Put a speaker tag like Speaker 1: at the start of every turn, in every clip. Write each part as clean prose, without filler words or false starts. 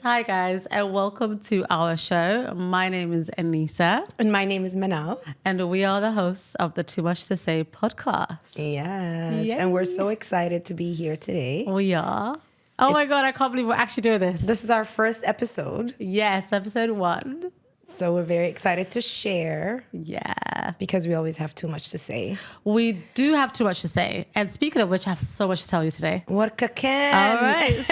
Speaker 1: Hi guys, and welcome to our show. My name is Anisa.
Speaker 2: And my name is Manal.
Speaker 1: And we are the hosts of the Too Much to Say podcast.
Speaker 2: Yes.
Speaker 1: Yay.
Speaker 2: And we're so excited to be here today.
Speaker 1: We are. Oh my God, I can't believe we're actually doing this.
Speaker 2: This is our first episode.
Speaker 1: Yes, episode 1.
Speaker 2: So we're very excited to share.
Speaker 1: Yeah.
Speaker 2: Because we always have too much to say.
Speaker 1: We do have too much to say. And speaking of which, I have so much to tell you today.
Speaker 2: Warka can.
Speaker 1: All right.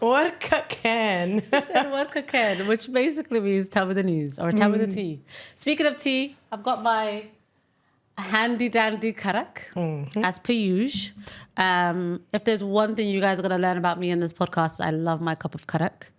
Speaker 2: Warka can.
Speaker 1: Warka can, which basically means tell me the news or tell me the tea. Speaking of tea, I've got my handy dandy karak, as per usual. If there's one thing you guys are going to learn about me in this podcast, I love my cup of karak.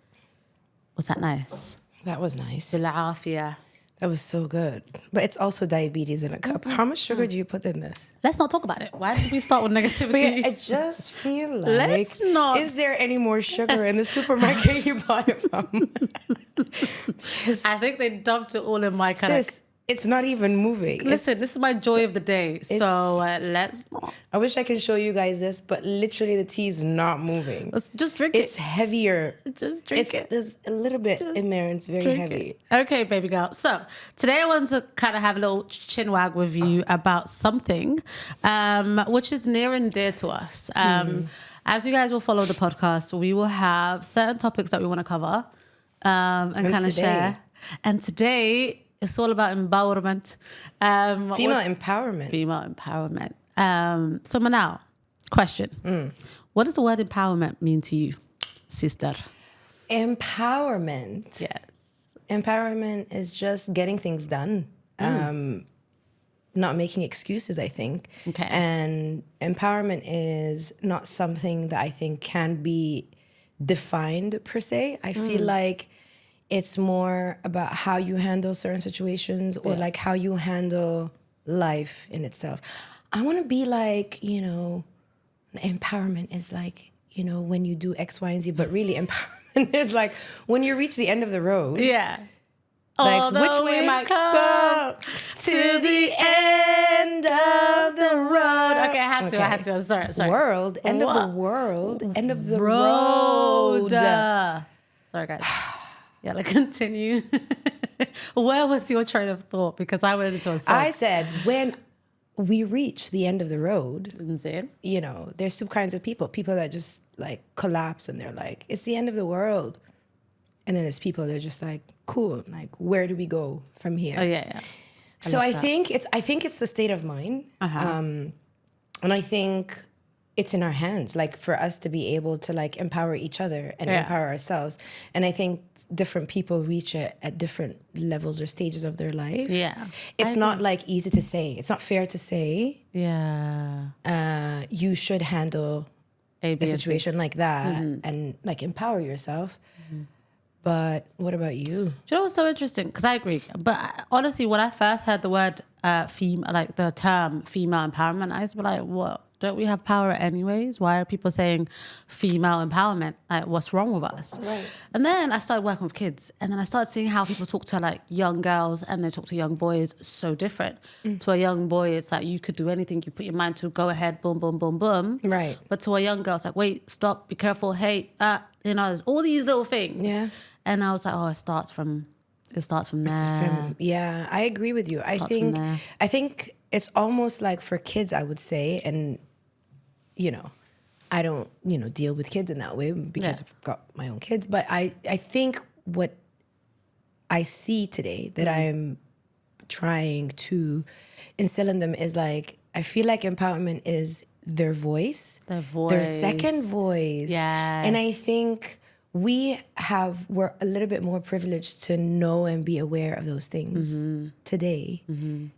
Speaker 1: Was that nice?
Speaker 2: That was nice.
Speaker 1: Bil'afia.
Speaker 2: That was so good. But it's also diabetes in a cup. How much sugar do you put in this?
Speaker 1: Let's not talk about it. Why did we start with negativity?
Speaker 2: But I just feel like...
Speaker 1: Let's not.
Speaker 2: Is there any more sugar in the supermarket you bought it from?
Speaker 1: I think they dumped it all in my karak.
Speaker 2: Sis, it's not even moving.
Speaker 1: Listen, this is my joy of the day. So let's not.
Speaker 2: I wish I could show you guys this, but literally the tea is not moving.
Speaker 1: Let's just drink
Speaker 2: It's heavier.
Speaker 1: Just drink it.
Speaker 2: There's a little bit in there and it's very heavy.
Speaker 1: Okay, baby girl. So today I wanted to kind of have a little chin wag with you about something which is near and dear to us. As you guys will follow the podcast, we will have certain topics that we want to cover and kind of share. And today it's all about empowerment.
Speaker 2: Female empowerment.
Speaker 1: Female empowerment. So Manal, question. What does the word empowerment mean to you, sister?
Speaker 2: Empowerment.
Speaker 1: Yes.
Speaker 2: Empowerment is just getting things done. Not making excuses, I think.
Speaker 1: Okay.
Speaker 2: And empowerment is not something that I think can be defined per se. I feel like it's more about how you handle certain situations or like how you handle life in itself. I want to be like, empowerment is like, when you do X, Y, and Z, but really empowerment is like when you reach the end of the road.
Speaker 1: Yeah.
Speaker 2: Like,
Speaker 1: Although
Speaker 2: which way am I go to the end of the road?
Speaker 1: Okay, I had to. Sorry.
Speaker 2: World, end of the world, end of the
Speaker 1: road.
Speaker 2: road.
Speaker 1: Sorry, guys. Yeah, like continue. Where was your train of thought? Because I went into a song.
Speaker 2: I said, when we reach the end of the road,
Speaker 1: Insane.
Speaker 2: There's two kinds of people. People that just like collapse and they're like, it's the end of the world. And then there's people that are just like, cool, like, where do we go from here?
Speaker 1: Oh, yeah.
Speaker 2: So I think it's the state of mind. And I think it's in our hands, like for us to be able to like empower each other and empower ourselves. And I think different people reach it at different levels or stages of their life.
Speaker 1: Yeah.
Speaker 2: It's not like easy to say. It's not fair to say.
Speaker 1: Yeah.
Speaker 2: You should handle a situation like that and like empower yourself. But what about you?
Speaker 1: Do you know what's so interesting? Because I agree. But honestly, when I first heard the word like the term female empowerment, I was like, what? Don't we have power anyways? Why are people saying female empowerment? Like, what's wrong with us?
Speaker 2: Right.
Speaker 1: And then I started working with kids. And then I started seeing how people talk to like young girls and they talk to young boys so different. To a young boy, it's like you could do anything. You put your mind to, go ahead, boom, boom, boom, boom.
Speaker 2: Right.
Speaker 1: But to a young girl, it's like, wait, stop, be careful. Hey, there's all these little things.
Speaker 2: Yeah.
Speaker 1: And I was like, it starts from there.
Speaker 2: Yeah, I agree with you. I think it's almost like for kids, I would say, and I don't, deal with kids in that way because I've got my own kids. But I think what I see today that I'm trying to instill in them is like, I feel like empowerment is their voice. Their second voice.
Speaker 1: Yeah.
Speaker 2: And I think we're a little bit more privileged to know and be aware of those things today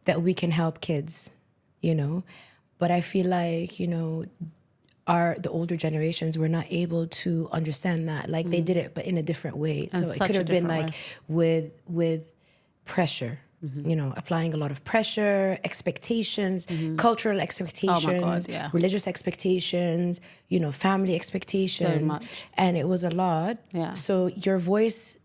Speaker 2: that we can help kids, But I feel like, the older generations were not able to understand that. Like they did it, but in a different way. So it could have been like with pressure. Applying a lot of pressure, expectations, cultural expectations, religious expectations, family expectations.
Speaker 1: So much.
Speaker 2: And it was a lot.
Speaker 1: Yeah.
Speaker 2: So your voice,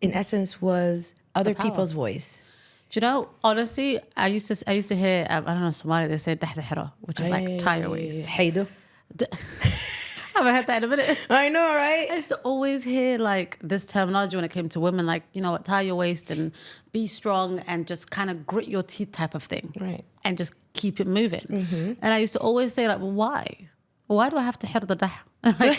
Speaker 2: in essence, was other people's voice.
Speaker 1: Do you know, honestly, I used to hear, I don't know, Somali, they say, which is like tie your waist.
Speaker 2: Haydo.
Speaker 1: haven't heard that in a minute.
Speaker 2: I know, right?
Speaker 1: I used to always hear like this terminology when it came to women, like, you know what, tie your waist and be strong and just kind of grit your teeth type of thing.
Speaker 2: Right.
Speaker 1: And just keep it moving. And I used to always say like, well, why? Why do I have to head the like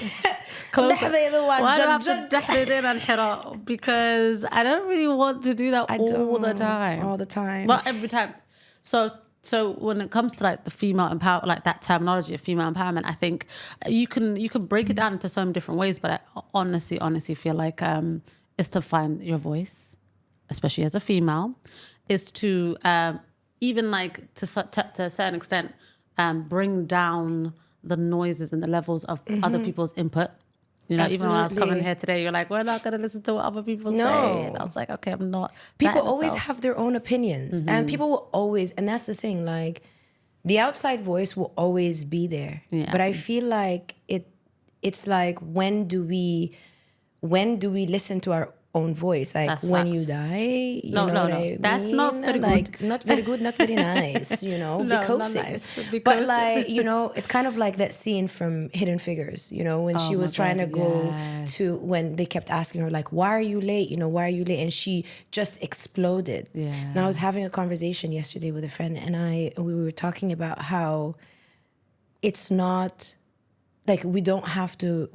Speaker 1: closer? Why do I have to definitely and head up? Because I don't really want to do that all the time.
Speaker 2: All the time.
Speaker 1: Not every time. So when it comes to like the female empower, like that terminology of female empowerment, I think you can break it down into so many different ways. But I honestly feel like it's to find your voice, especially as a female, is to even like to a certain extent bring down the noises and the levels of other people's input. You know, even when I was coming here today, you're like, we're not going to listen to what other people say. And I was like, okay, I'm not.
Speaker 2: People always have their own opinions. And people will always, and that's the thing, like, the outside voice will always be there.
Speaker 1: Yeah.
Speaker 2: But I feel like it's like, when do we listen to our own voice? Like,
Speaker 1: That's
Speaker 2: when
Speaker 1: facts.
Speaker 2: you die, you
Speaker 1: No,
Speaker 2: know
Speaker 1: no,
Speaker 2: what
Speaker 1: no.
Speaker 2: I
Speaker 1: That's
Speaker 2: mean?
Speaker 1: not very
Speaker 2: like,
Speaker 1: good.
Speaker 2: not very good, not very nice, you know,
Speaker 1: No,
Speaker 2: be
Speaker 1: not
Speaker 2: coaxing.
Speaker 1: nice. Be
Speaker 2: But
Speaker 1: coaxing.
Speaker 2: like, you know, it's kind of like that scene from Hidden Figures, you know, when she was trying to go to, when they kept asking her, like, why are you late? You know, why are you late? And she just exploded.
Speaker 1: Yeah.
Speaker 2: And I was having a conversation yesterday with a friend, and we were talking about how it's not like we don't have to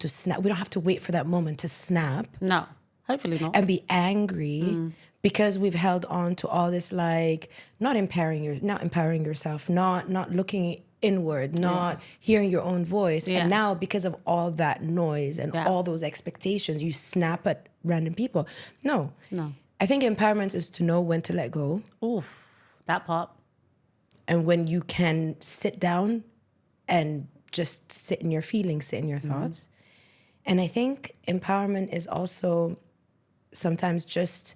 Speaker 2: snap. We don't have to wait for that moment to snap
Speaker 1: No, hopefully not.
Speaker 2: and be angry because we've held on to all this, like, not empowering yourself, not looking inward, not hearing your own voice.
Speaker 1: Yeah.
Speaker 2: And now, because of all that noise and all those expectations, you snap at random people. No. I think empowerment is to know when to let go
Speaker 1: Ooh, that part.
Speaker 2: and when you can sit down and just sit in your feelings, sit in your thoughts. And I think empowerment is also sometimes just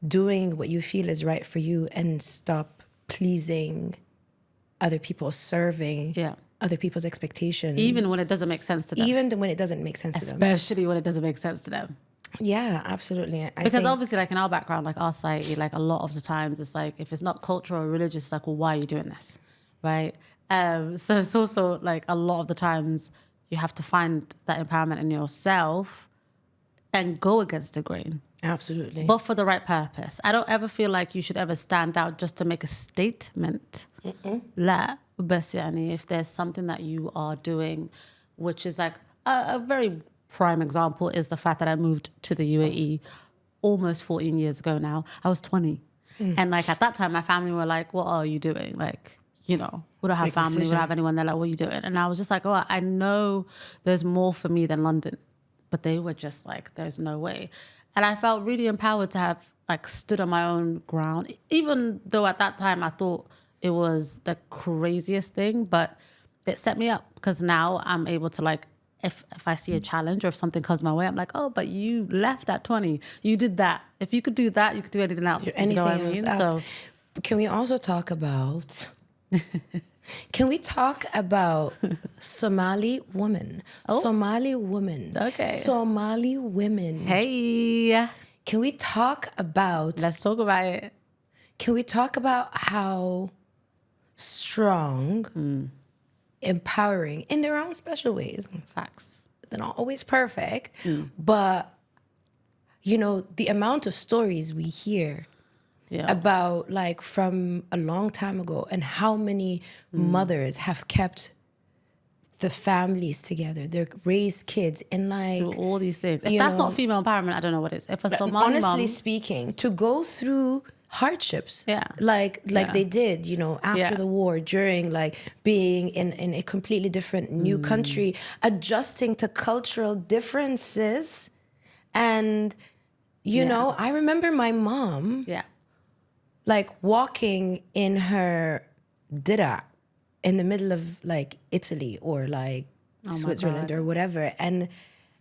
Speaker 2: doing what you feel is right for you and stop pleasing other people, serving other people's expectations.
Speaker 1: Even when it doesn't make sense to them.
Speaker 2: Even when it doesn't make sense to them.
Speaker 1: Especially when it doesn't make sense to them.
Speaker 2: Yeah, absolutely.
Speaker 1: Because
Speaker 2: think,
Speaker 1: obviously, like in our background, like our society, like a lot of the times it's like, if it's not cultural or religious, it's like, well, why are you doing this? Right? So it's also like a lot of the times you have to find that empowerment in yourself and go against the grain.
Speaker 2: Absolutely.
Speaker 1: But for the right purpose. I don't ever feel like you should ever stand out just to make a statement. لا بس يعني if there's something that you are doing, which is like a very prime example is the fact that I moved to the UAE almost 14 years ago now. I was 20. And like at that time, my family were like, what are you doing? Like, you know, we don't have family, we don't have anyone. They're like, what are you doing? And I was just like, oh, I know there's more for me than London. But they were just like, there's no way. And I felt really empowered to have like stood on my own ground, even though at that time I thought it was the craziest thing, but it set me up because now I'm able to like, if I see a challenge or if something comes my way, I'm like, oh, but you left at 20. You did that. If you could do that, you could do anything else.
Speaker 2: Anything
Speaker 1: you know what
Speaker 2: else.
Speaker 1: I mean? So
Speaker 2: can we also talk about... Can we talk about Somali women? Somali women.
Speaker 1: Okay.
Speaker 2: Somali women.
Speaker 1: hey,
Speaker 2: Can we talk about...
Speaker 1: let's talk about it.
Speaker 2: Can we talk about how strong, empowering, in their own special ways.
Speaker 1: Facts.
Speaker 2: They're not always perfect, but, you know, the amount of stories we hear about, like, from a long time ago and how many mothers have kept the families together. They're raised kids and, like...
Speaker 1: Do all these things. If that's not female empowerment, I don't know what is. If a Somali
Speaker 2: honestly
Speaker 1: mom...
Speaker 2: speaking, to go through hardships like
Speaker 1: Yeah.
Speaker 2: they did, you know, after the war, during, like, being in a completely different new country, adjusting to cultural differences. And, you know, I remember my mom like walking in her dira in the middle of, like, Italy or, like, Switzerland or whatever, and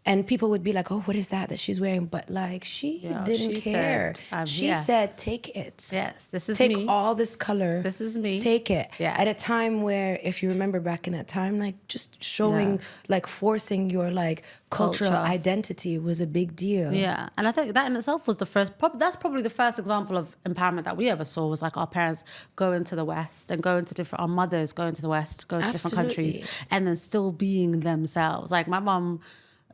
Speaker 2: And people would be like, oh, what is that she's wearing? But like, she didn't care. She said, take it.
Speaker 1: Yes, this is
Speaker 2: take
Speaker 1: me.
Speaker 2: all this color.
Speaker 1: This is me.
Speaker 2: Take it.
Speaker 1: Yeah.
Speaker 2: At a time where, if you remember back in that time, like just showing, like forcing your like cultural identity was a big deal.
Speaker 1: Yeah. And I think that in itself was the first, that's probably the first example of empowerment that we ever saw, was like our parents going to the West and going to different, our mothers going to the West, going to different countries, and then still being themselves. Like my mom,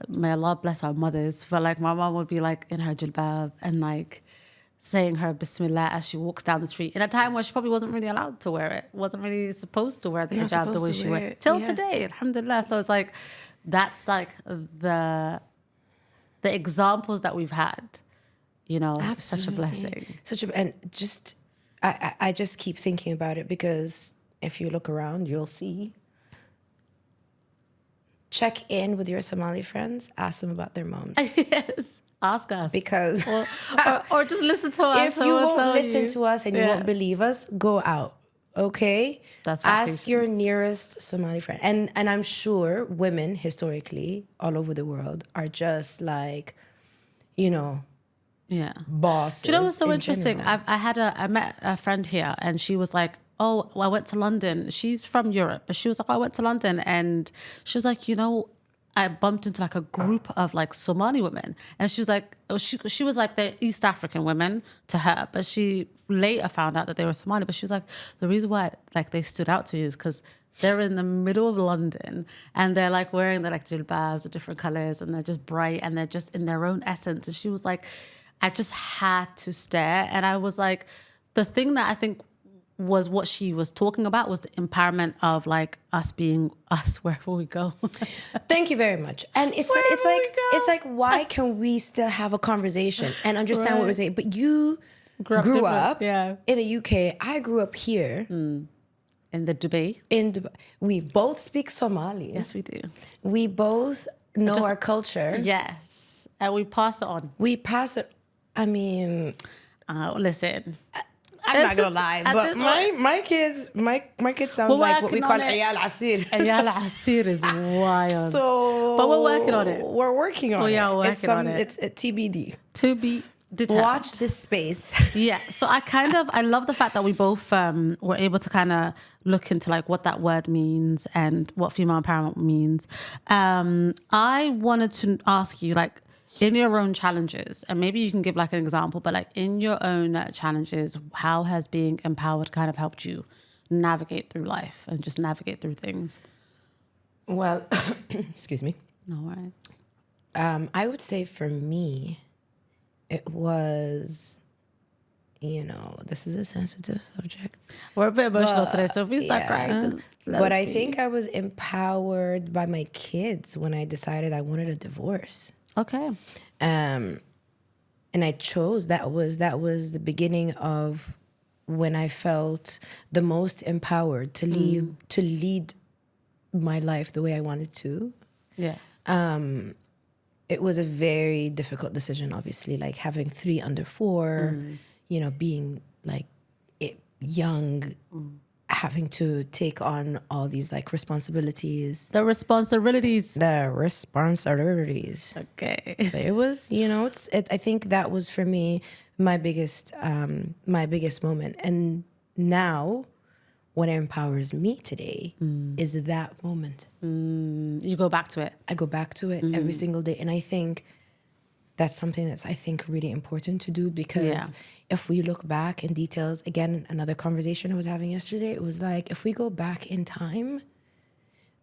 Speaker 1: may Allah bless our mothers, but like my mom would be like in her jilbab and like saying her Bismillah as she walks down the street in a time where she probably wasn't really allowed to wear it, wasn't really supposed to wear the hijab the way she wear it till today, alhamdulillah. So it's like, that's like the examples that we've had, you know.
Speaker 2: Absolutely.
Speaker 1: Such a blessing.
Speaker 2: And just, I just keep thinking about it, because if you look around, you'll see. Check in with your Somali friends. Ask them about their moms.
Speaker 1: Yes, ask us.
Speaker 2: Because
Speaker 1: or just listen to us.
Speaker 2: If you won't listen to us and you won't believe us, go out. Okay?
Speaker 1: That's
Speaker 2: ask your nearest Somali friend. And I'm sure women historically all over the world are just like, you know, bosses.
Speaker 1: Do you know what's so interesting? I met a friend here, and she was like, oh, well, I went to London. She's from Europe, but she was like, oh, I went to London, and she was like, you know, I bumped into like a group of like Somali women, and she was like, she was like the East African women to her, but she later found out that they were Somali. But she was like, the reason why like they stood out to me is because they're in the middle of London, and they're like wearing their like jilbabs of different colors, and they're just bright, and they're just in their own essence. And she was like, I just had to stare, and I was like, the thing that I think was what she was talking about was the empowerment of like us being us wherever we go.
Speaker 2: Thank you very much. And it's like why can we still have a conversation and understand what we're saying? But you grew up in the UK. I grew up here.
Speaker 1: In the Dubai.
Speaker 2: We both speak Somali.
Speaker 1: Yes, we do.
Speaker 2: We both know our culture.
Speaker 1: Yes. And we pass it on.
Speaker 2: We pass it. I mean,
Speaker 1: listen.
Speaker 2: I'm not gonna lie, but my kids sound like what we call Ayal Asir.
Speaker 1: Ayal Asir is wild.
Speaker 2: So,
Speaker 1: but we're working on it.
Speaker 2: We're working on it.
Speaker 1: Yeah, we're working on it.
Speaker 2: It's a TBD.
Speaker 1: To be determined.
Speaker 2: Watch this space.
Speaker 1: Yeah. So I love the fact that we both were able to kind of look into like what that word means and what female empowerment means. I wanted to ask you, like, in your own challenges, and maybe you can give like an example, but like in your own challenges, how has being empowered kind of helped you navigate through life and just navigate through things?
Speaker 2: Well, excuse me.
Speaker 1: No worries.
Speaker 2: I would say for me, it was, you know, this is a sensitive subject.
Speaker 1: We're a bit emotional today, so if we start crying,
Speaker 2: but I think I was empowered by my kids when I decided I wanted a divorce.
Speaker 1: Okay.
Speaker 2: And I chose, that was the beginning of when I felt the most empowered to lead my life the way I wanted to.
Speaker 1: Yeah.
Speaker 2: It was a very difficult decision, obviously, like having 3 under 4, you know, being like young, having to take on all these like responsibilities.
Speaker 1: The responsibilities. Okay.
Speaker 2: It was, you know, I think that was for me my biggest moment. And now what empowers me today is that moment.
Speaker 1: You go back to it.
Speaker 2: I go back to it every single day. And I think that's something that's, I think, really important to do, because if we look back in details, again, another conversation I was having yesterday, it was like, if we go back in time,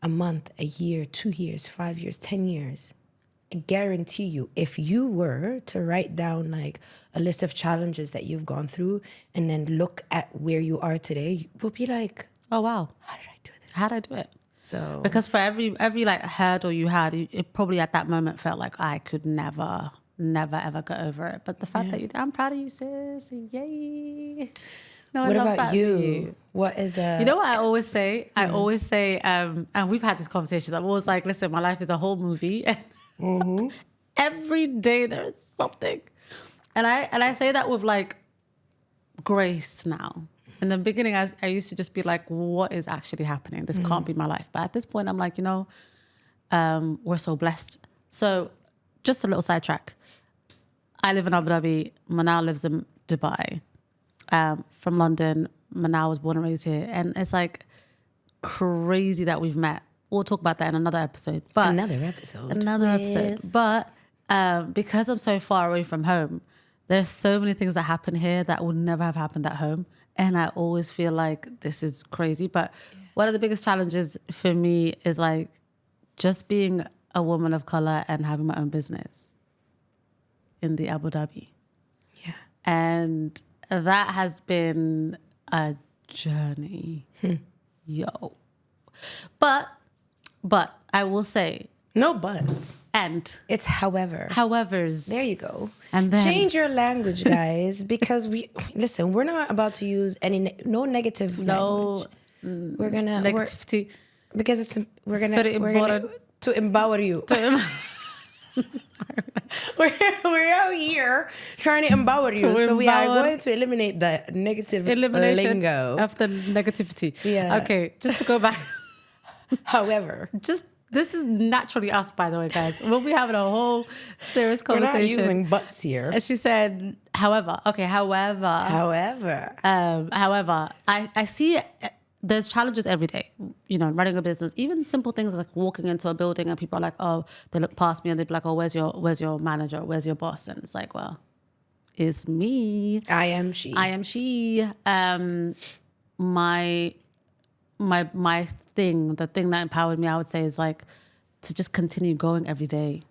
Speaker 2: a month, a year, 2 years, 5 years, 10 years, I guarantee you, if you were to write down like a list of challenges that you've gone through and then look at where you are today, you'll be like,
Speaker 1: oh, wow.
Speaker 2: How did I do this?
Speaker 1: How did I do it?
Speaker 2: So,
Speaker 1: because for every like hurdle you had, it probably at that moment felt like I could never ever get over it. But the fact that I'm proud of you, sis. Yay. No,
Speaker 2: what about you? What is
Speaker 1: you know what I always say? I always say, and we've had this conversation. I'm always like, listen, my life is a whole movie. Every day there's something. And I say that with like grace now. In the beginning, I used to just be like, what is actually happening? This can't be my life. But at this point, I'm like, you know, we're so blessed. So just a little sidetrack. I live in Abu Dhabi. Manal lives in Dubai. From London. Manal was born and raised here. And it's like crazy that we've met. We'll talk about that in another episode. But
Speaker 2: Another episode.
Speaker 1: But because I'm so far away from home, there's so many things that happen here that would never have happened at home. And I always feel like this is crazy. But one of the biggest challenges for me is like just being a woman of color and having my own business in the Abu Dhabi.
Speaker 2: Yeah.
Speaker 1: And that has been a journey. Yo. But I will say.
Speaker 2: No buts.
Speaker 1: And.
Speaker 2: It's however.
Speaker 1: Howevers.
Speaker 2: There you go.
Speaker 1: And then.
Speaker 2: Change your language, guys, because we're not about to use no negative language. We're gonna.
Speaker 1: Negativity.
Speaker 2: Because we're gonna to empower you. We're out here trying to empower you. So we are going to eliminate the negative lingo.
Speaker 1: Of the negativity.
Speaker 2: Yeah.
Speaker 1: Okay, just to go back.
Speaker 2: However.
Speaker 1: This is naturally us, by the way, guys. We'll be having a whole serious conversation.
Speaker 2: We're not using buts here.
Speaker 1: And she said, however. Okay, however, I see there's challenges every day, running a business, even simple things like walking into a building and people are like, oh, they look past me and they'd be like, oh, where's your manager? Where's your boss? And it's like, well, it's me.
Speaker 2: I am she.
Speaker 1: My thing, the thing that empowered me, I would say, is like to just continue going every day.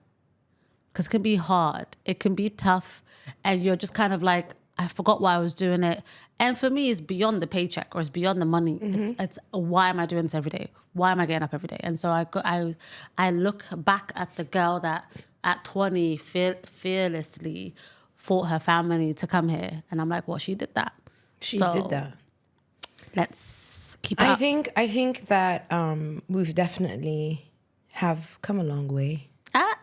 Speaker 1: Because it can be hard. It can be tough. And you're just kind of like, I forgot why I was doing it. And for me, it's beyond the paycheck or it's beyond the money. Mm-hmm. It's why am I doing this every day? Why am I getting up every day? And so I look back at the girl that at 20 fearlessly fought her family to come here. And I'm like, well, she did that.
Speaker 2: She did that.
Speaker 1: Let's keep it up.
Speaker 2: I think that we've definitely have come a long way.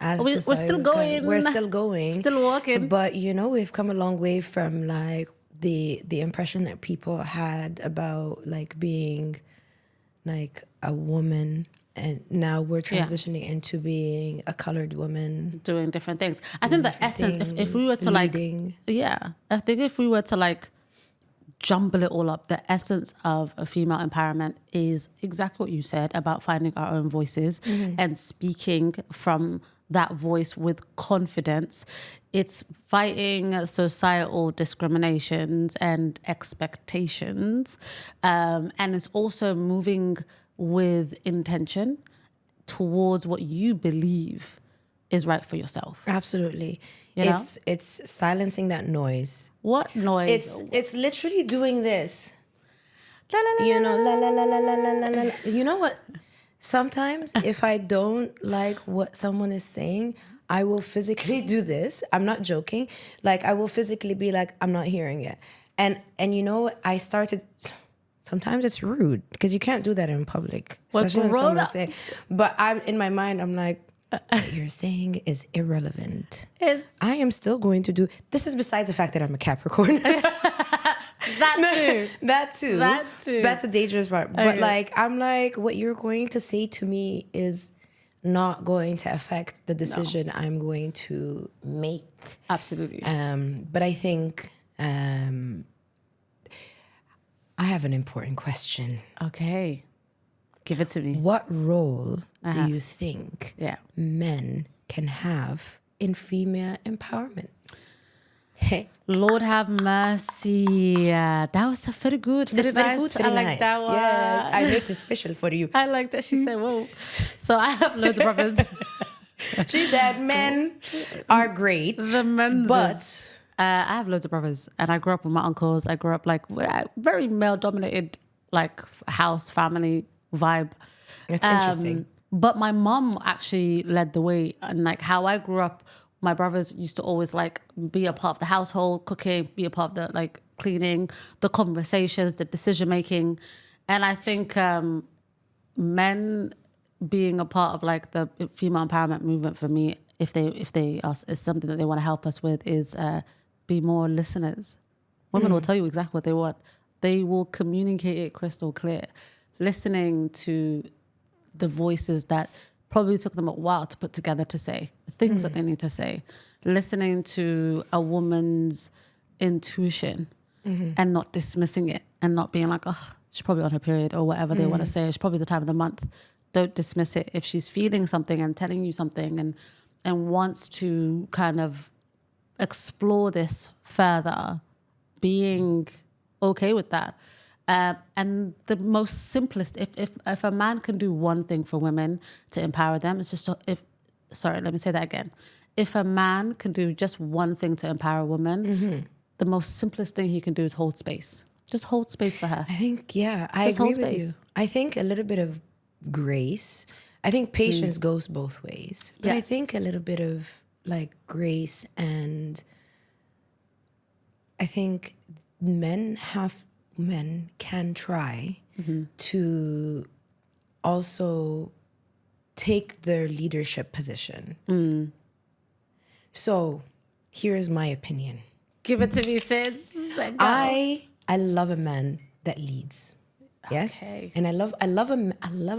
Speaker 1: We're still going.
Speaker 2: We're still going.
Speaker 1: Still walking.
Speaker 2: But, we've come a long way from like the impression that people had about like being like a woman. And now we're transitioning into being a colored woman.
Speaker 1: Doing different things. I think the essence, if we were to leading. I think if we were to like jumble it all up, the essence of a female empowerment is exactly what you said about finding our own voices and speaking from that voice with confidence. It's fighting societal discriminations and expectations. And it's also moving with intention towards what you believe is right for yourself.
Speaker 2: Absolutely. It's silencing that noise.
Speaker 1: What noise?
Speaker 2: It's literally doing this. La, la, la, la, la, la, la, la, la. You know what? Sometimes if I don't like what someone is saying, I will physically do this. I'm not joking. Like I will physically be like, I'm not hearing it. And I started. Sometimes it's rude because you can't do that in public, especially when someone's saying. But in my mind, I'm like, what you're saying is irrelevant. I am still going to do. This is besides the fact that I'm a Capricorn. That too. That's a dangerous part. Okay. But like, I'm like, what you're going to say to me is not going to affect the decision I'm going to make.
Speaker 1: Absolutely.
Speaker 2: But I think I have an important question.
Speaker 1: Okay. Give it to me.
Speaker 2: What role do you think men can have in female empowerment? Hey.
Speaker 1: Lord have mercy. That was very good.
Speaker 2: Very good.
Speaker 1: I like that one.
Speaker 2: Yes, I make this special for you.
Speaker 1: I like that she said, whoa. So I have loads of brothers.
Speaker 2: She said men are great. But
Speaker 1: I have loads of brothers and I grew up with my uncles. I grew up like very male dominated like house family vibe.
Speaker 2: It's interesting.
Speaker 1: But my mom actually led the way, and like how I grew up, my brothers used to always like be a part of the household, cooking, be a part of the like cleaning, the conversations, the decision making. And I think men being a part of like the female empowerment movement for me, if they are, is something that they want to help us with, is be more listeners. Women will tell you exactly what they want. They will communicate it crystal clear. Listening to the voices that probably took them a while to put together to say the things that they need to say. Listening to a woman's intuition and not dismissing it and not being like, oh, she's probably on her period or whatever they want to say. It's probably the time of the month. Don't dismiss it. If she's feeling something and telling you something and wants to kind of explore this further, being okay with that. And the most simplest, if a man can do one thing for women to empower them, it's just let me say that again. If a man can do just one thing to empower a woman, the most simplest thing he can do is hold space. Just hold space for her.
Speaker 2: I think, I agree with you. I think a little bit of grace. I think patience goes both ways. But I think a little bit of like grace, and I think men can try to also take their leadership position. So here's my opinion.
Speaker 1: Give it to me, sis.
Speaker 2: I love a man that leads. Yes.
Speaker 1: Okay.
Speaker 2: And I love a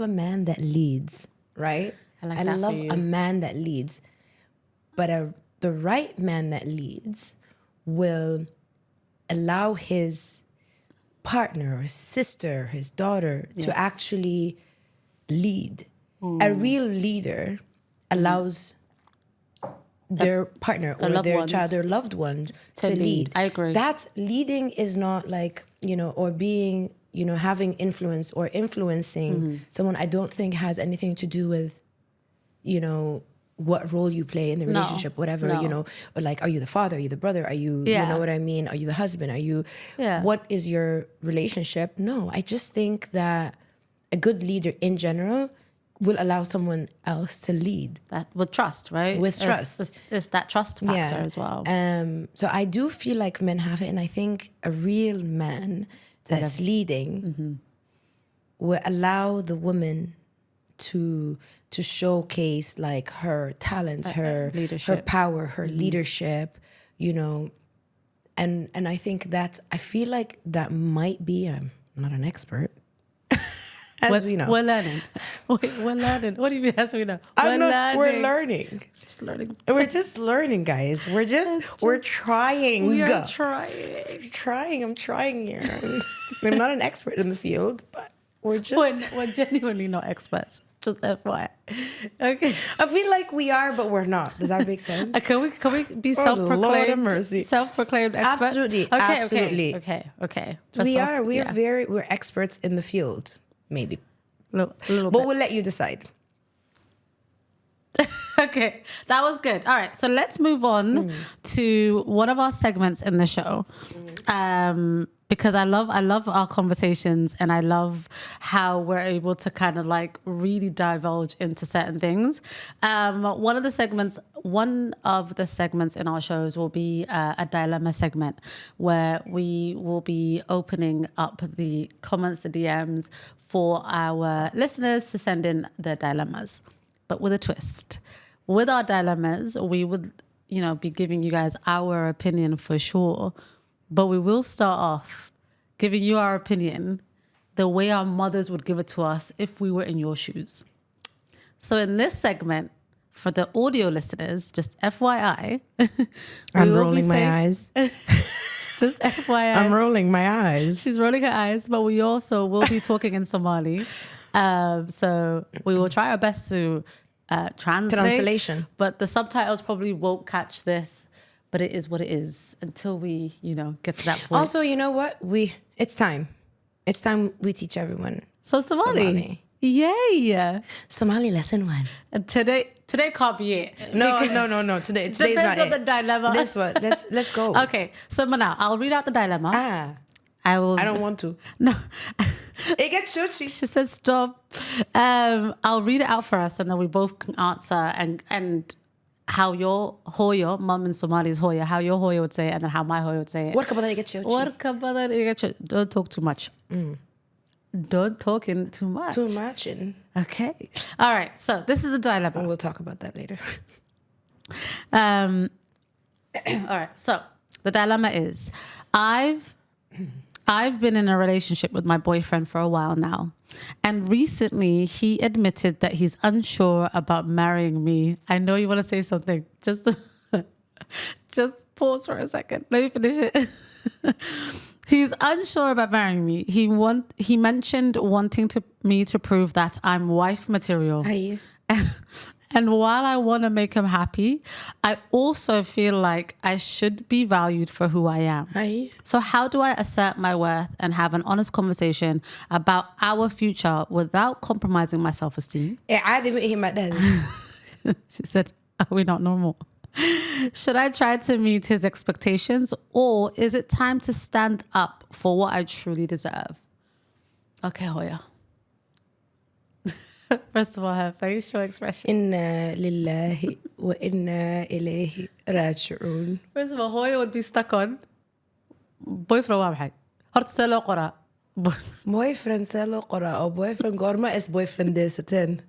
Speaker 2: man that leads, right?
Speaker 1: I love
Speaker 2: a man that leads. But the right man that leads will allow his partner, his sister, his daughter to actually lead. A real leader allows their partner or their child, their loved ones to lead.
Speaker 1: I agree.
Speaker 2: That leading is not like, or being, having influence or influencing someone, I don't think has anything to do with, what role you play in the relationship, whatever, or like, are you the father? Are you the brother? Are you, you know what I mean? Are you the husband? Are you, what is your relationship? No, I just think that a good leader in general will allow someone else to lead.
Speaker 1: That with trust, right?
Speaker 2: With trust.
Speaker 1: It's that trust factor as well.
Speaker 2: So I do feel like men have it, and I think a real man that's leading will allow the woman to showcase like her talents, her
Speaker 1: leadership,
Speaker 2: her power, her leadership, and I think I feel like that might be, I'm not an expert, we know.
Speaker 1: We're learning. We're learning. What do you mean as we know?
Speaker 2: We're learning.
Speaker 1: Just learning.
Speaker 2: We're just learning, guys. We're trying.
Speaker 1: We are trying.
Speaker 2: I'm trying here. I'm not an expert in the field, but we're
Speaker 1: genuinely not experts. Just FYI. Okay.
Speaker 2: I feel like we are, but we're not. Does that make sense?
Speaker 1: Can we be
Speaker 2: self-proclaimed? Lord have mercy.
Speaker 1: Self-proclaimed experts?
Speaker 2: Absolutely. Absolutely.
Speaker 1: Okay.
Speaker 2: We're experts in the field. Maybe.
Speaker 1: Little
Speaker 2: but
Speaker 1: bit.
Speaker 2: We'll let you decide.
Speaker 1: Okay, that was good. All right, so let's move on to one of our segments in the show. Because I love our conversations, and I love how we're able to kind of like really divulge into certain things. One of the segments in our shows will be a dilemma segment, where we will be opening up the comments, the DMs for our listeners to send in their dilemmas, but with a twist. With our dilemmas, we would, be giving you guys our opinion for sure. But we will start off giving you our opinion the way our mothers would give it to us if we were in your shoes. So in this segment, for the audio listeners, just FYI.
Speaker 2: I'm rolling my eyes.
Speaker 1: Just FYI.
Speaker 2: I'm rolling my eyes.
Speaker 1: She's rolling her eyes, but we also will be talking in Somali. So we will try our best to translation. But the subtitles probably won't catch this. But it is what it is until we, get to that point.
Speaker 2: Also, you know what? It's time. It's time we teach everyone.
Speaker 1: So Somali. Yay.
Speaker 2: Somali lesson 1.
Speaker 1: And today can't be it.
Speaker 2: No. Today's not it.
Speaker 1: The dilemma.
Speaker 2: This one. Let's go.
Speaker 1: Okay. So Manal, I'll read out the dilemma. I
Speaker 2: don't want to.
Speaker 1: No.
Speaker 2: It gets shoot.
Speaker 1: She says stop. I'll read it out for us, and then we both can answer and how your hoyo, mum in Somali is hoya, how your hoya would say it, and then how my hoya would say it. Don't talk too much. Don't talk in too much.
Speaker 2: Too much.
Speaker 1: Okay. All right. So this is a dilemma.
Speaker 2: We'll talk about that later.
Speaker 1: All right. So the dilemma is, I've been in a relationship with my boyfriend for a while now. And recently, he admitted that he's unsure about marrying me. I know you want to say something. Just pause for a second. Let me finish it. He's unsure about marrying me. He mentioned wanting me to prove that I'm wife material.
Speaker 2: Aye.
Speaker 1: And while I want to make him happy, I also feel like I should be valued for who I am.
Speaker 2: Aye.
Speaker 1: So how do I assert my worth and have an honest conversation about our future without compromising my self-esteem? She said, are we not normal? Should I try to meet his expectations, or is it time to stand up for what I truly deserve? Okay, Hoya. First of all, her facial expression.
Speaker 2: Inna lillahi wa inna ilayhi raji'un.
Speaker 1: First of all, Hoya would be stuck on boyfriend waa maxay? Horta see loo qoraa?
Speaker 2: Boyfriend see loo qoraa oo boyfriend goorma is boyfriend deysateen?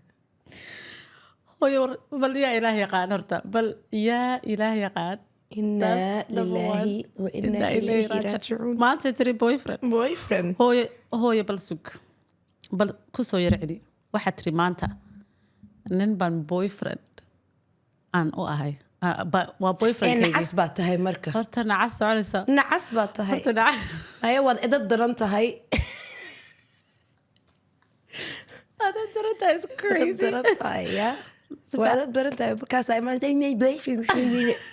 Speaker 1: Hoya bal yaa ilaah yaqaan horta. Bal yaa ilaah yaqaan.
Speaker 2: Inna lillahi wa inna ilayhi raji'un.
Speaker 1: Maanta tiri boyfriend.
Speaker 2: Boyfriend.
Speaker 1: Hoya bal sug. Bal ku soo yar celi. Waxaad tiri maanta nin baan boyfriend aan u ahay. Waa boyfriend kaygi.
Speaker 2: Nacas baad tahay marka.
Speaker 1: Horta nacas soconaysa.
Speaker 2: Nacas baad tahay.
Speaker 1: Horta nacas.
Speaker 2: Ayaa waad edad daran tahay.
Speaker 1: Edad daran tahay is crazy.
Speaker 2: Edad daran tahay, yeah. Waa edad daran tahay markaas ay maanta inay boyfriend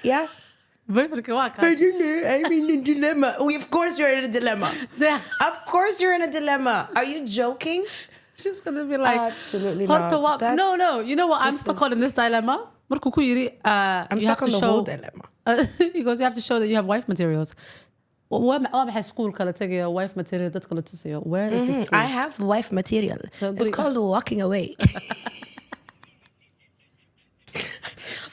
Speaker 2: yeah.
Speaker 1: Boyfriend waa ka.
Speaker 2: I don't know. I'm in a dilemma. Of course you're in a dilemma. Of course you're in a dilemma. Are you joking?
Speaker 1: She's gonna be like,
Speaker 2: absolutely not.
Speaker 1: No. You know what? I'm stuck on in this dilemma. Markuu ku yiri,
Speaker 2: I'm stuck on the whole dilemma.
Speaker 1: He goes, you have to show that you have wife materials. Waa maxay school kala tagaya wife material dadka la tusayo? Where is this school?
Speaker 2: I have wife material. It's called walking away.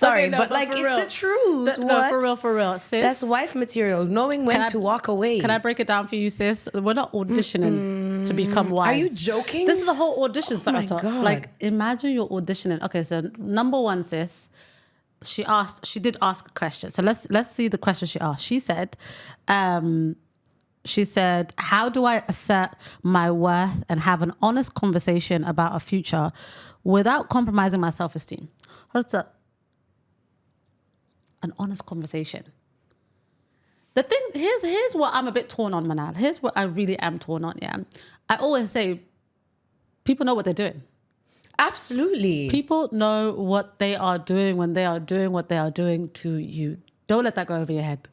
Speaker 2: Sorry, okay, no, but like it's real. The truth.
Speaker 1: No, for real. Sis,
Speaker 2: that's wife material. Knowing when to walk away.
Speaker 1: Can I break it down for you, sis? We're not auditioning to become wives.
Speaker 2: Are you joking?
Speaker 1: This is a whole audition starter.
Speaker 2: Oh my God.
Speaker 1: Like, imagine you're auditioning. Okay, so number one, sis, she did ask a question. So let's see the question she asked. She said, how do I assert my worth and have an honest conversation about a future without compromising my self-esteem? What's that? An honest conversation. The thing, here's what I'm a bit torn on, Manal. Here's what I really am torn on, yeah. I always say, people know what they're doing.
Speaker 2: Absolutely.
Speaker 1: People know what they are doing when they are doing what they are doing to you. Don't let that go over your head.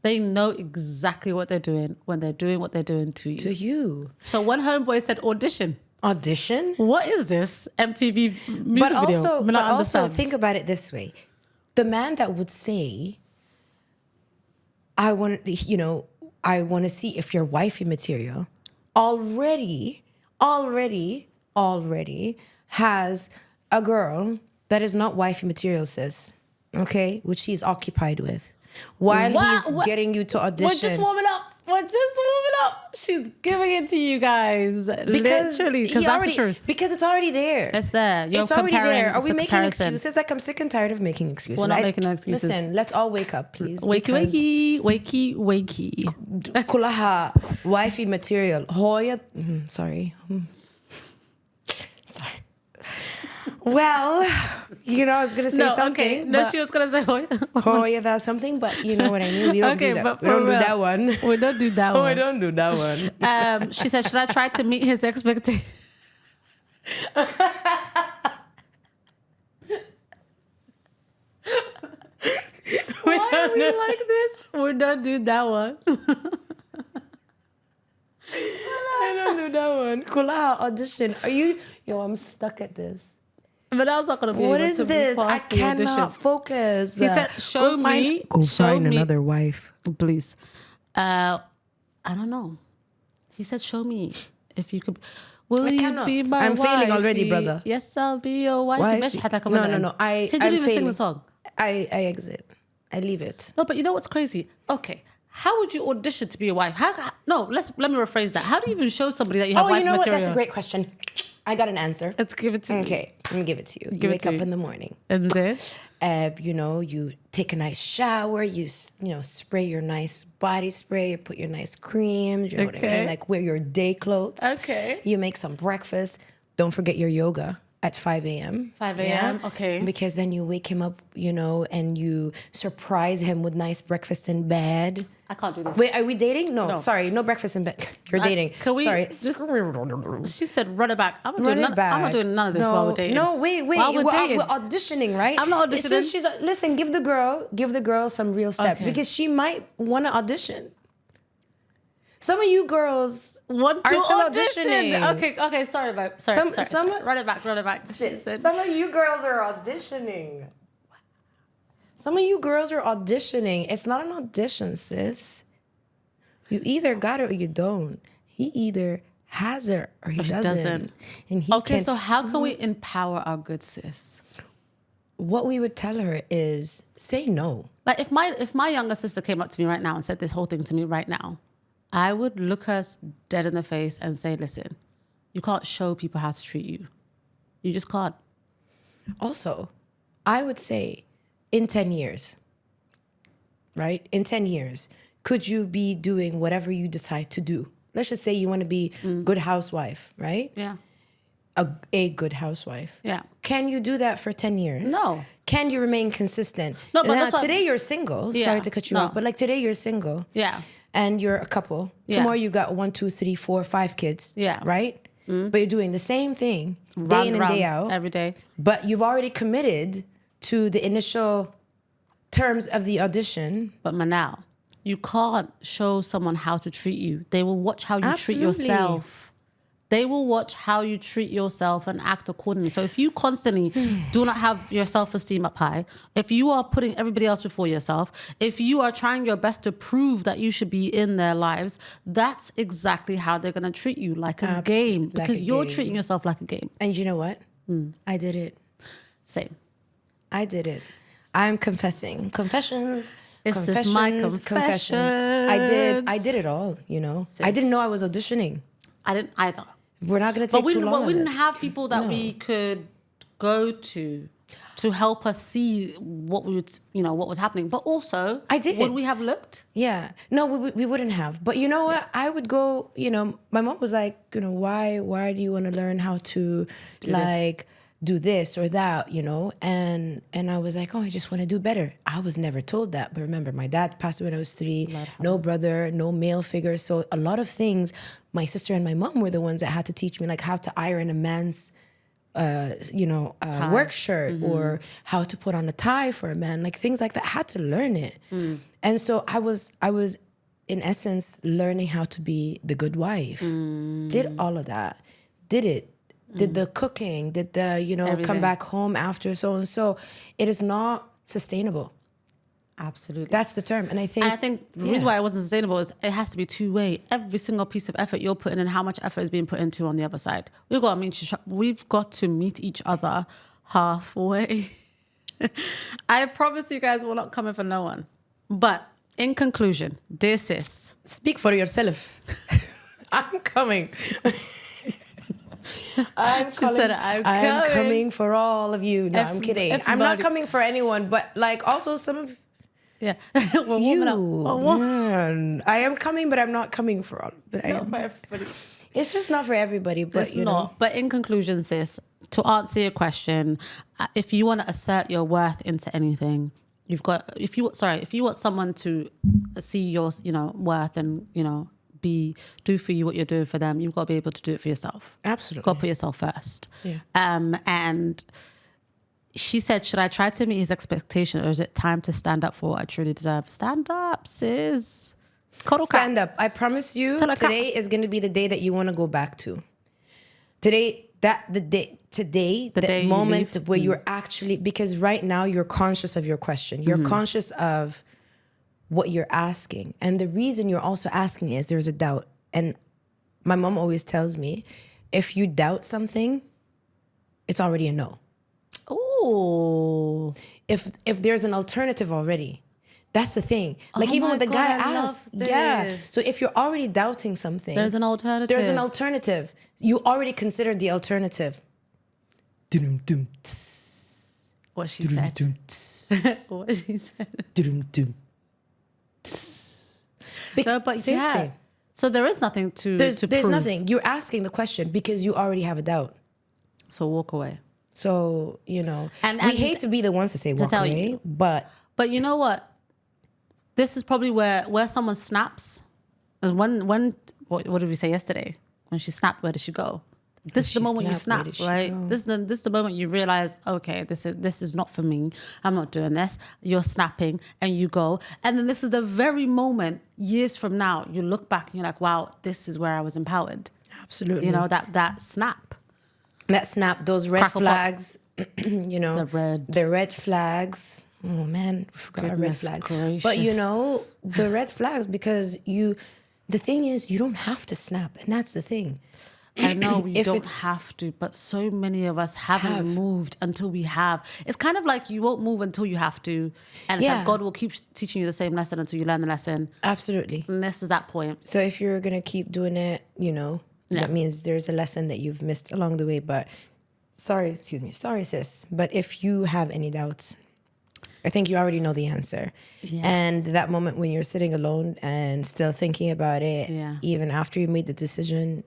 Speaker 1: They know exactly what they're doing when they're doing what they're doing to you.
Speaker 2: To you.
Speaker 1: So when Homeboy said audition.
Speaker 2: Audition?
Speaker 1: What is this? MTV music video?
Speaker 2: But also think about it this way. The man that would say, I want to see if you're wifey material, already has a girl that is not wifey material, sis, okay, which he's occupied with, while he's getting you to audition.
Speaker 1: We're just warming up. She's giving it to you guys. Literally, because that's the truth.
Speaker 2: Because it's already there.
Speaker 1: It's there.
Speaker 2: It's already there. Are we making excuses? Like, I'm sick and tired of making excuses.
Speaker 1: We're not making excuses.
Speaker 2: Listen, let's all wake up, please.
Speaker 1: Wakey.
Speaker 2: Kulaha, wifey material. Hoya, sorry. Well, I was going to say something.
Speaker 1: Okay. No, she was going to say Hoya.
Speaker 2: Hoya, that's something, but you know what I mean? We don't do that.
Speaker 1: But
Speaker 2: we don't do that one.
Speaker 1: We don't do that one.
Speaker 2: We don't do that one.
Speaker 1: She said, should I try to meet his expectations? Why are we like this? We don't do that one.
Speaker 2: I don't do that one. Kulaha audition. Are you... I'm stuck at this.
Speaker 1: But I was not going to be
Speaker 2: what
Speaker 1: able
Speaker 2: is
Speaker 1: to
Speaker 2: this? I cannot
Speaker 1: audition.
Speaker 2: Focus.
Speaker 1: He said, show me.
Speaker 2: Go find another wife.
Speaker 1: Please. I don't know. He said, show me if you could. Will you be my wife?
Speaker 2: I'm failing already, brother.
Speaker 1: Yes, I'll be your wife.
Speaker 2: No.
Speaker 1: He didn't
Speaker 2: I'm
Speaker 1: even
Speaker 2: failing.
Speaker 1: sing the song.
Speaker 2: I exit. I leave it.
Speaker 1: No, but you know what's crazy? Okay. How would you audition to be a wife? Let me rephrase that. How do you even show somebody that you have wife material?
Speaker 2: What? That's a great question. I got an answer.
Speaker 1: Let's give it to me.
Speaker 2: Okay, let me give it to you. You
Speaker 1: Give it
Speaker 2: wake
Speaker 1: to
Speaker 2: up
Speaker 1: me.
Speaker 2: in the morning.
Speaker 1: And then?
Speaker 2: You know, you take a nice shower. You know, spray your nice body spray. You put your nice creams. You know what I
Speaker 1: Okay.
Speaker 2: mean? Like wear your day clothes.
Speaker 1: Okay.
Speaker 2: You make some breakfast. Don't forget your yoga at 5 a.m.
Speaker 1: 5 a.m., okay.
Speaker 2: Because then you wake him up, you know, and you surprise him with nice breakfast in bed.
Speaker 1: I can't do this.
Speaker 2: Wait, are we dating? No,
Speaker 1: No.
Speaker 2: sorry, no breakfast in bed. You're dating.
Speaker 1: Can we-
Speaker 2: Sorry.
Speaker 1: She said, run it back. I'm not,
Speaker 2: Run
Speaker 1: doing,
Speaker 2: it
Speaker 1: none,
Speaker 2: back.
Speaker 1: I'm not doing none of this
Speaker 2: no,
Speaker 1: while we're dating.
Speaker 2: No, wait.
Speaker 1: While we're dating.
Speaker 2: We're auditioning, right?
Speaker 1: I'm not
Speaker 2: As soon as
Speaker 1: auditioning.
Speaker 2: listen, give the girl some real step
Speaker 1: Okay.
Speaker 2: because she might want to audition. Some of you girls
Speaker 1: Want to
Speaker 2: are still
Speaker 1: audition.
Speaker 2: auditioning.
Speaker 1: Okay, sorry, babe. Sorry,
Speaker 2: Some-
Speaker 1: sorry. Run it back. She said,
Speaker 2: Some of you girls are auditioning. Some of you girls are auditioning. It's not an audition, sis. You either got it or you don't. He either has it or he doesn't. And he
Speaker 1: okay,
Speaker 2: can,
Speaker 1: so how can we empower our good sis?
Speaker 2: what we would tell her is say no.
Speaker 1: Like if my younger sister came up to me right now and said this whole thing to me right now, I would look her dead in the face and say, listen, you can't show people how to treat you. You just can't.
Speaker 2: Also, I would say in 10 years, right? In 10 years, could you be doing whatever you decide to do? Let's just say you want to be good housewife, right?
Speaker 1: Yeah.
Speaker 2: A good housewife.
Speaker 1: Yeah.
Speaker 2: Can you do that for 10 years?
Speaker 1: No.
Speaker 2: Can you remain consistent?
Speaker 1: No, but
Speaker 2: now,
Speaker 1: that's what-
Speaker 2: today you're single.
Speaker 1: Yeah,
Speaker 2: Sorry to cut you
Speaker 1: no.
Speaker 2: off, but like today you're single.
Speaker 1: Yeah.
Speaker 2: And you're a couple.
Speaker 1: Yeah.
Speaker 2: Tomorrow you got 1, 2, 3, 4, 5 kids.
Speaker 1: Yeah.
Speaker 2: Right? But you're doing the same thing day
Speaker 1: Round
Speaker 2: in and
Speaker 1: round
Speaker 2: day out.
Speaker 1: every day.
Speaker 2: But you've already committed to the initial terms of the audition.
Speaker 1: But Manal, you can't show someone how to treat you. They will watch how you treat
Speaker 2: Absolutely.
Speaker 1: yourself. They will watch how you treat yourself and act accordingly. So if you constantly do not have your self-esteem up high, if you are putting everybody else before yourself, if you are trying your best to prove that you should be in their lives, that's exactly how they're going to treat you, like a game.
Speaker 2: Like
Speaker 1: Because
Speaker 2: a
Speaker 1: you're
Speaker 2: game.
Speaker 1: treating yourself like a game.
Speaker 2: And you know what? I did it.
Speaker 1: Same.
Speaker 2: I did it. I'm confessing. Confessions.
Speaker 1: This is my
Speaker 2: confessions. I did it all, you know. I didn't know I was auditioning.
Speaker 1: I didn't either.
Speaker 2: We're not going to take too long
Speaker 1: But
Speaker 2: on
Speaker 1: we didn't
Speaker 2: this.
Speaker 1: have people that we could go to help us see what we would, what was happening. But also,
Speaker 2: I did.
Speaker 1: Would we have looked?
Speaker 2: Yeah. No, we wouldn't have. But you know what? I would go, my mom was like, why do you want to learn how to do this or that, And I was like, oh, I just want to do better. I was never told that. But remember, my dad passed away when I was 3, no brother, no male figure. So a lot of things, my sister and my mom were the ones that had to teach me, like how to iron a man's work shirt or how to put on a tie for a man, like things like that. I had to learn it. And so I was in essence learning how to be the good wife. Did all of that. Did it. Did the cooking, did the,
Speaker 1: Everything.
Speaker 2: come back home after so and so. It is not sustainable.
Speaker 1: Absolutely.
Speaker 2: That's the term. And I think
Speaker 1: the reason why it wasn't sustainable is it has to be two-way. Every single piece of effort you're putting in, how much effort is being put into on the other side. We've got to meet each other halfway. I promise you guys we're not coming for no one. But in conclusion, dear sis.
Speaker 2: Speak for yourself. I'm coming. I'm coming for all of you. No, I'm kidding. I'm not coming for anyone, but like also some of
Speaker 1: well,
Speaker 2: you. Man, I am coming, but I'm not coming for all. But I am.
Speaker 1: For everybody.
Speaker 2: It's just not for everybody. But
Speaker 1: It's not. But in conclusion, sis, to answer your question, if you want to assert your worth into anything, you've got. If you want someone to see your, worth and do for you what you're doing for them, you've got to be able to do it for yourself.
Speaker 2: Absolutely.
Speaker 1: You've got to put yourself first.
Speaker 2: Yeah.
Speaker 1: And she said, should I try to meet his expectation or is it time to stand up for what I truly deserve? Stand up, sis.
Speaker 2: Stand up. I promise you, today is going to be the day that you want to go back to. Today, the moment where you're actually, because right now you're conscious of your question. You're conscious of what you're asking. And the reason you're also asking is there's a doubt. And my mom always tells me, if you doubt something, it's already a no.
Speaker 1: Oh.
Speaker 2: If there's an alternative already, That's the thing. Like even
Speaker 1: my
Speaker 2: when the
Speaker 1: God,
Speaker 2: guy
Speaker 1: I love
Speaker 2: asks, yeah.
Speaker 1: this.
Speaker 2: So if you're already doubting something,
Speaker 1: There's an alternative.
Speaker 2: There's an alternative. You already considered the alternative. Dum-dum, tss.
Speaker 1: What she said.
Speaker 2: Dum-dum, tss.
Speaker 1: What she said.
Speaker 2: Dum-dum, tss.
Speaker 1: No, but
Speaker 2: Seriously.
Speaker 1: yeah. So there is nothing to
Speaker 2: There's
Speaker 1: prove.
Speaker 2: nothing. You're asking the question because you already have a doubt.
Speaker 1: So walk away.
Speaker 2: So, you know,
Speaker 1: And
Speaker 2: we hate to be the ones to say walk
Speaker 1: tell
Speaker 2: away,
Speaker 1: you.
Speaker 2: but
Speaker 1: But you know what? This is probably where someone snaps. Is when what did we say yesterday? When she snapped, where did she go? This is the
Speaker 2: she
Speaker 1: moment you
Speaker 2: snapped,
Speaker 1: snap,
Speaker 2: where did she
Speaker 1: right?
Speaker 2: go?
Speaker 1: This is the moment you realize, okay, this is not for me. I'm not doing this. You're snapping and you go. And then this is the very moment, years from now, you look back and you're like, wow, this is where I was empowered.
Speaker 2: absolutely.
Speaker 1: You know, that snap.
Speaker 2: That snap, those red
Speaker 1: Crackle pop.
Speaker 2: flags, you know. The red flags. Oh man, I forgot a red
Speaker 1: Goodness
Speaker 2: flag.
Speaker 1: gracious.
Speaker 2: But you know, the red flags because the thing is you don't have to snap. And that's the thing.
Speaker 1: I know we
Speaker 2: If
Speaker 1: don't
Speaker 2: it's-
Speaker 1: have to, but so many of us haven't moved until we have. It's kind of like you won't move until you have to. And it's
Speaker 2: Yeah.
Speaker 1: like God will keep teaching you the same lesson until you learn the lesson.
Speaker 2: Absolutely.
Speaker 1: And this is that point.
Speaker 2: So if you're gonna keep doing it, you know, that means there's a lesson that you've missed along the way. But sorry, sis. But if you have any doubts, I think you already know the answer.
Speaker 1: Yeah.
Speaker 2: And that moment when you're sitting alone and still thinking about it,
Speaker 1: Yeah.
Speaker 2: even after you made the decision,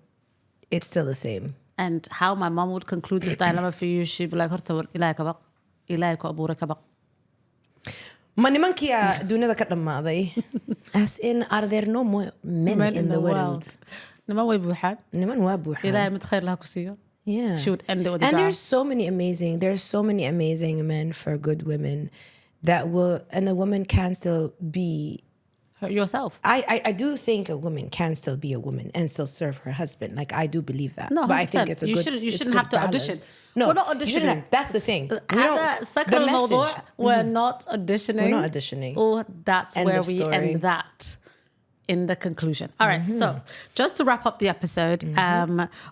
Speaker 2: it's still the same.
Speaker 1: And how my mom would conclude this dilemma for you, she'd be like, "Horta, ilaahay ka baq. Ilaahay ku abuuray ka baq."
Speaker 2: Ma nimankiya dunida ka dhammaaday. As in, are there no more men in the world?
Speaker 1: Niman way buuxaan.
Speaker 2: Niman waa buuxaan.
Speaker 1: Ilaahay mid khayr laha ku siiyo.
Speaker 2: Yeah.
Speaker 1: She would end it with a
Speaker 2: And
Speaker 1: dua.
Speaker 2: there's so many amazing men for good women that will, and a woman can still be,
Speaker 1: Hurt yourself.
Speaker 2: I do think a woman can still be a woman and still serve her husband. Like I do believe that.
Speaker 1: No,
Speaker 2: but I think
Speaker 1: 100%.
Speaker 2: it's a
Speaker 1: you
Speaker 2: good
Speaker 1: shouldn't, you
Speaker 2: it's
Speaker 1: shouldn't
Speaker 2: good
Speaker 1: have to
Speaker 2: balance.
Speaker 1: audition.
Speaker 2: No,
Speaker 1: we're not
Speaker 2: you shouldn't
Speaker 1: auditioning.
Speaker 2: have- that's the thing. We
Speaker 1: هذا
Speaker 2: don't,
Speaker 1: سكر
Speaker 2: the
Speaker 1: الموضوع.
Speaker 2: message.
Speaker 1: We're not auditioning.
Speaker 2: We're not auditioning.
Speaker 1: Or that's
Speaker 2: End
Speaker 1: where
Speaker 2: of
Speaker 1: we
Speaker 2: story.
Speaker 1: end that in the conclusion. All right. So just to wrap up the episode,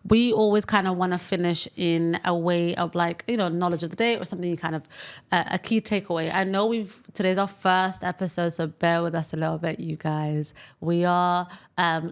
Speaker 1: we always kind of want to finish in a way of like, you know, knowledge of the day or something kind of a key takeaway. I know today's our first episode, so bear with us a little bit, you guys. We are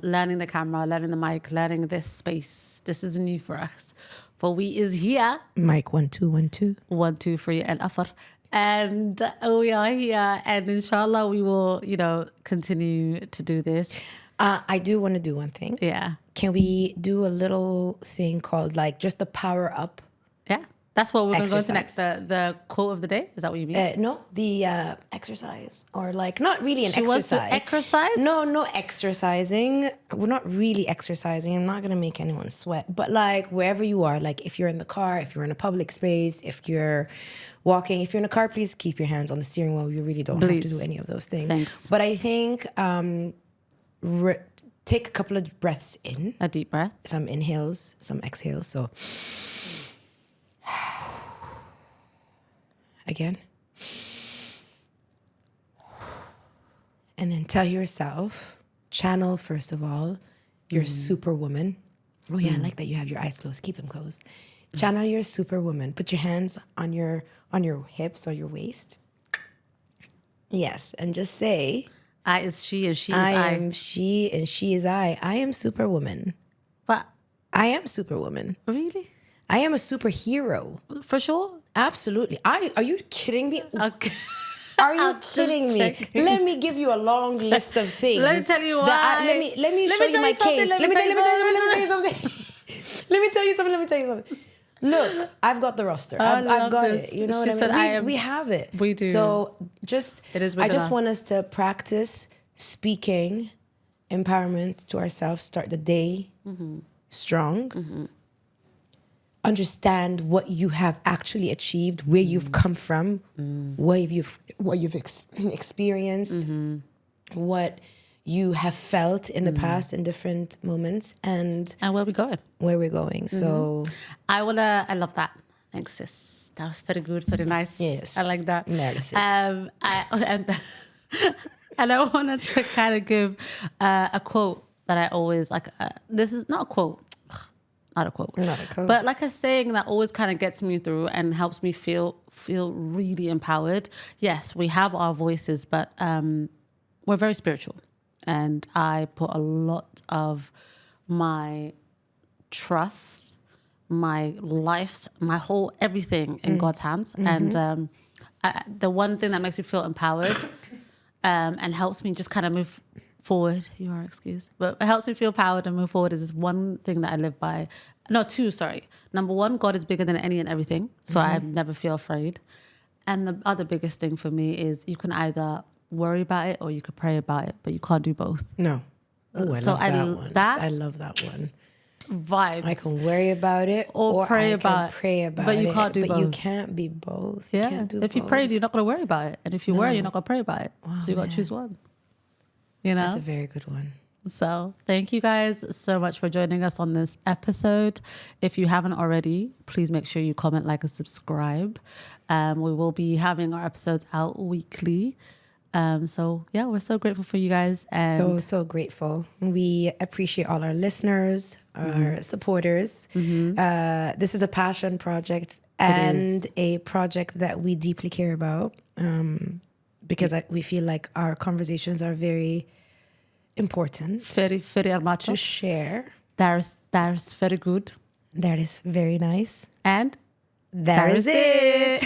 Speaker 1: learning the camera, learning the mic, learning this space. This is new for us. But we is here.
Speaker 2: Mic 1 2 1 2.
Speaker 1: 1 2 3 and afar. And we are here, and inshallah we will, you know, continue to do this.
Speaker 2: I do want to do one thing.
Speaker 1: Yeah.
Speaker 2: Can we do a little thing called like just the power up?
Speaker 1: Yeah. That's what we're going to go into next.
Speaker 2: Exercise.
Speaker 1: The quote of the day. Is that what you mean?
Speaker 2: No, the exercise, or like not really an
Speaker 1: She wants to
Speaker 2: exercise.
Speaker 1: exercise?
Speaker 2: No exercising. We're not really exercising. I'm not gonna make anyone sweat, but like wherever you are, like if you're in the car, if you're in a public space, if you're walking, if you're in a car, please keep your hands on the steering wheel. You really don't have to
Speaker 1: Please.
Speaker 2: do any of those things.
Speaker 1: Thanks.
Speaker 2: But I think take a couple of breaths in,
Speaker 1: A deep breath.
Speaker 2: some inhales, some exhales. So again. And then tell yourself, channel first of all, your superwoman. Oh yeah, I like that you have your eyes closed. Keep them closed. Channel your superwoman. Put your hands on your hips or your waist. Yes, and just say,
Speaker 1: I is she and she is
Speaker 2: I
Speaker 1: I.
Speaker 2: am she and she is I. I am superwoman.
Speaker 1: But
Speaker 2: I am superwoman.
Speaker 1: really?
Speaker 2: I am a superhero.
Speaker 1: For sure?
Speaker 2: Absolutely. Are you kidding me?
Speaker 1: Okay.
Speaker 2: Are you
Speaker 1: I'm just
Speaker 2: kidding me?
Speaker 1: checking.
Speaker 2: Let me give you a long list of things.
Speaker 1: Let me tell you
Speaker 2: that
Speaker 1: why.
Speaker 2: let me show you my case. Let me tell you something. Let me tell you something. Look, I've got the roster. I've got
Speaker 1: this.
Speaker 2: it. You know
Speaker 1: She
Speaker 2: what
Speaker 1: said,
Speaker 2: I mean? We have it.
Speaker 1: We do.
Speaker 2: So
Speaker 1: It is
Speaker 2: I
Speaker 1: within
Speaker 2: just
Speaker 1: us.
Speaker 2: want us to practice speaking empowerment to ourselves. Start the day strong. Understand what you have actually achieved, where you've come from, what you've experienced, what you have felt in the past in different moments, and
Speaker 1: And where we going?
Speaker 2: where we're going. So
Speaker 1: I love that. Thanks, sis. That was very good, very nice.
Speaker 2: Yes.
Speaker 1: I like that.
Speaker 2: Merci.
Speaker 1: And I wanted to kind of give a quote that I always like. This is not a quote. Not a quote.
Speaker 2: Not a quote.
Speaker 1: But like a saying that always kind of gets me through and helps me feel really empowered. Yes, we have our voices, but we're very spiritual. And I put a lot of my trust, my life, my whole everything in God's hands. And the one thing that makes me feel empowered and helps me just kind of move forward, you are excused, but it helps me feel empowered and move forward is this one thing that I live by. No, two, sorry. Number one, God is bigger than any and everything. So I never feel afraid. And the other biggest thing for me is you can either worry about it or you could pray about it, but you can't do both.
Speaker 2: No. Ooh, I love that one. I love that one.
Speaker 1: Vibes.
Speaker 2: I can worry about it
Speaker 1: or pray about it, but you can't do both.
Speaker 2: But you can't be both.
Speaker 1: Yeah.
Speaker 2: You can't do
Speaker 1: if
Speaker 2: both.
Speaker 1: you prayed, you're not going to worry about it. And if you worry, you're not going to pray about it.
Speaker 2: Wow,
Speaker 1: so you got to choose one. You know?
Speaker 2: That's a very good one.
Speaker 1: So thank you guys so much for joining us on this episode. If you haven't already, please make sure you comment, like, and subscribe. We will be having our episodes out weekly. So yeah, we're so grateful for you guys. And
Speaker 2: so grateful. We appreciate all our listeners, our supporters. This is a passion project and a project that we deeply care about because we feel like our conversations are very important
Speaker 1: very hermoso.
Speaker 2: to share.
Speaker 1: There's very good.
Speaker 2: That is very nice.
Speaker 1: And
Speaker 2: that is it.